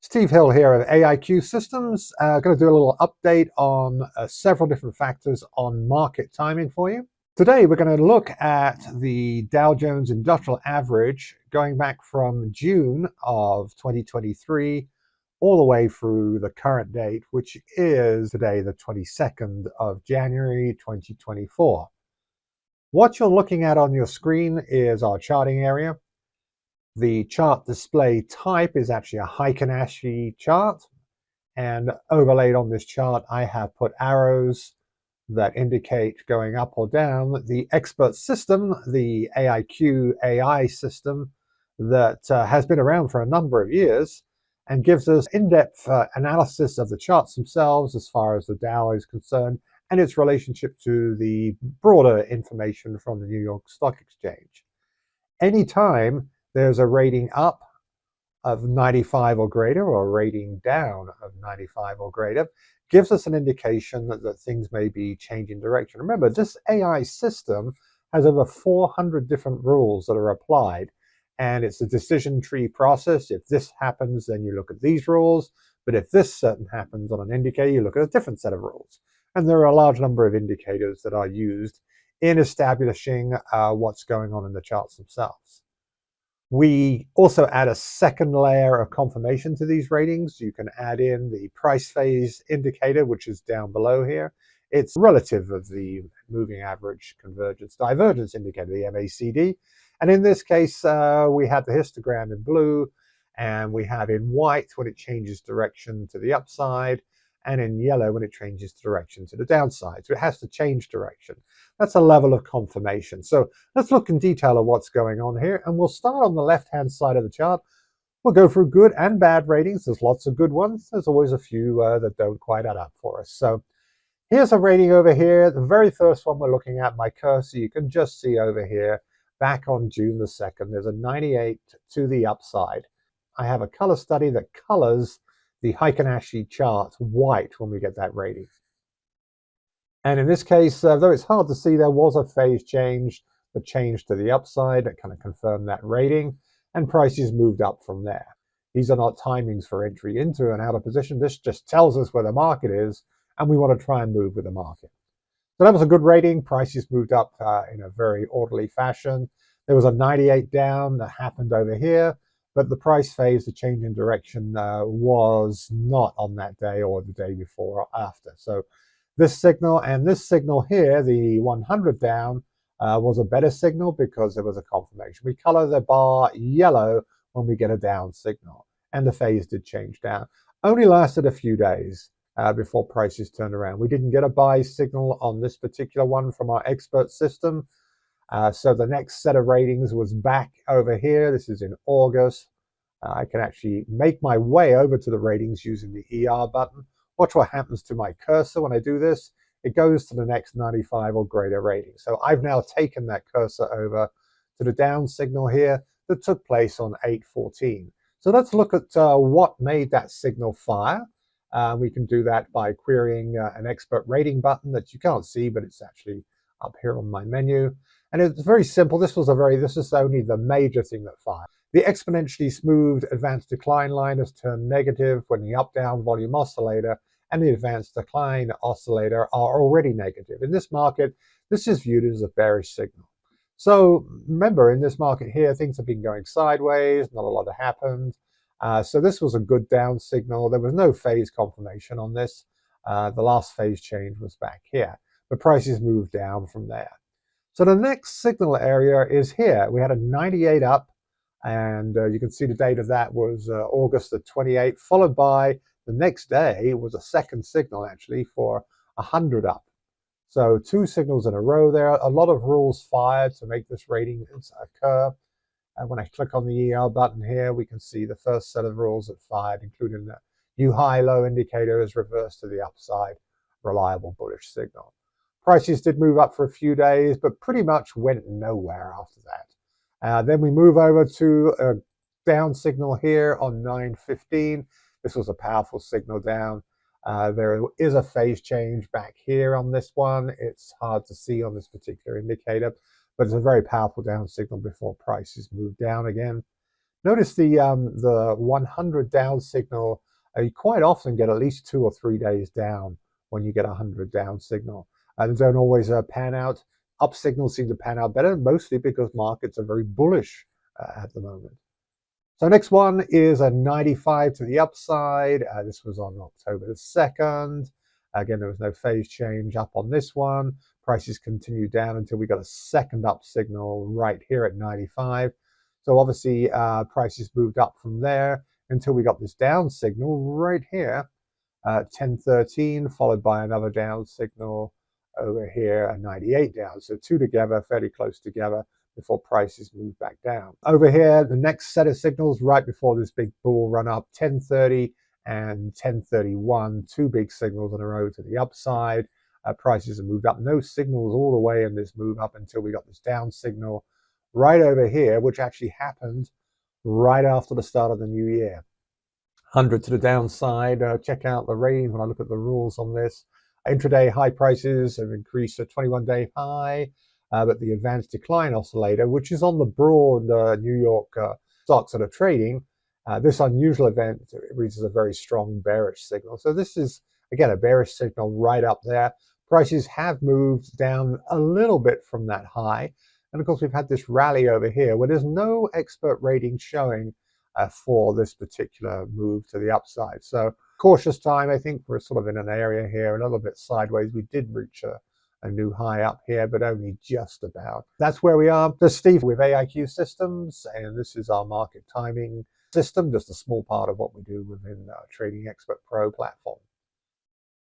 Steve Hill here of AIQ Systems. Going to do a little update on several different factors on market timing for you. Today we're going to look at the Dow Jones Industrial Average going back from June of 2023 all the way through the current date, which is today the 22nd of January 2024. What you're looking at on your screen is our charting area. The chart display type is actually a Heikin-Ashi chart, and overlaid on this chart I have put arrows that indicate going up or down. The expert system, the AIQ AI system that has been around for a number of years and gives us in-depth analysis of the charts themselves as far as the Dow is concerned and its relationship to the broader information from the New York Stock Exchange. Anytime there's a rating up of 95 or greater or a rating down of 95 or greater, gives us an indication that things may be changing direction. Remember, this AI system has over 400 different rules that are applied, and it's a decision tree process. If this happens, then you look at these rules, but if this certain happens on an indicator, you look at a different set of rules. And there are a large number of indicators that are used in establishing what's going on in the charts themselves. We also add a second layer of confirmation to these ratings. You can add in the price phase indicator, which is down below here. It's relative of the moving average convergence divergence indicator, the MACD. And in this case, we have the histogram in blue, and we have in white when it changes direction to the upside, and in yellow when it changes direction to the downside. So it has to change direction. That's a level of confirmation. So let's look in detail at what's going on here. And we'll start on the left-hand side of the chart. We'll go through good and bad ratings. There's lots of good ones. There's always a few that don't quite add up for us. So here's a rating over here. The very first one we're looking at, my cursor, you can just see over here, back on June the 2nd, there's a 98 to the upside. I have a color study that colors the Heikin-Ashi chart white when we get that rating. And in this case, though it's hard to see, there was a phase change that changed to the upside that kind of confirmed that rating, and prices moved up from there. These are not timings for entry into and out of position. This just tells us where the market is, and we want to try and move with the market. So that was a good rating. Prices moved up in a very orderly fashion. There was a 98 down that happened over here, but the price phase, the change in direction, was not on that day or the day before or after. So this signal and this signal here, the 100 down, was a better signal because there was a confirmation. We color the bar yellow when we get a down signal, and the phase did change down. Only lasted a few days before prices turned around. We didn't get a buy signal on this particular one from our expert system. So the next set of ratings was back over here. This is in August. I can actually make my way over to the ratings using the ER button. Watch what happens to my cursor when I do this. It goes to the next 95 or greater rating. So I've now taken that cursor over to the down signal here that took place on 8/14. So let's look at what made that signal fire. We can do that by querying an expert rating button that you can't see, but it's actually up here on my menu. And it's very simple. This is only the major thing that fired. The exponentially smoothed advanced decline line has turned negative when the up-down volume oscillator and the advanced decline oscillator are already negative. In this market, this is viewed as a bearish signal. So remember, in this market here, things have been going sideways, not a lot happened. So this was a good down signal. There was no phase confirmation on this. The last phase change was back here. The prices moved down from there. So the next signal area is here. We had a 98 up, and you can see the date of that was August the 28th, followed by the next day was a second signal actually for 100 up. So two signals in a row there. A lot of rules fired to make this rating occur. And when I click on the ER button here, we can see the first set of rules that fired, including the new high-low indicator is reversed to the upside, reliable bullish signal. Prices did move up for a few days, but pretty much went nowhere after that. Then we move over to a down signal here on 9/15. This was a powerful signal down. There is a phase change back here on this one. It's hard to see on this particular indicator, but it's a very powerful down signal before prices move down again. Notice the 100 down signal. You quite often get at least 2 or 3 days down when you get a 100 down signal. They don't always pan out. Up signals seem to pan out better, mostly because markets are very bullish at the moment. So next one is a 95 to the upside. This was on October the 2nd. Again, there was no phase change up on this one. Prices continued down until we got a second up signal right here at 95. So obviously prices moved up from there until we got this down signal right here at 10.13, followed by another down signal over here at 98 down. So two together, fairly close together, before prices move back down. Over here, the next set of signals right before this big bull run up, 10.30 and 10.31, two big signals in a row to the upside. Prices have moved up. No signals all the way in this move up until we got this down signal right over here, which actually happened right after the start of the new year. 100 to the downside. Check out the range when I look at the rules on this. Intraday high prices have increased to 21-day high, but the advanced decline oscillator, which is on the broad New York stocks that are trading, this unusual event reads as a very strong bearish signal. So this is, again, a bearish signal right up there. Prices have moved down a little bit from that high. And of course, we've had this rally over here where there's no expert rating showing for this particular move to the upside. So cautious time. I think we're sort of in an area here, a little bit sideways. We did reach a new high up here, but only just about. That's where we are. This is Steve with AIQ Systems, and this is our market timing system, just a small part of what we do within our TradingExpert Pro platform.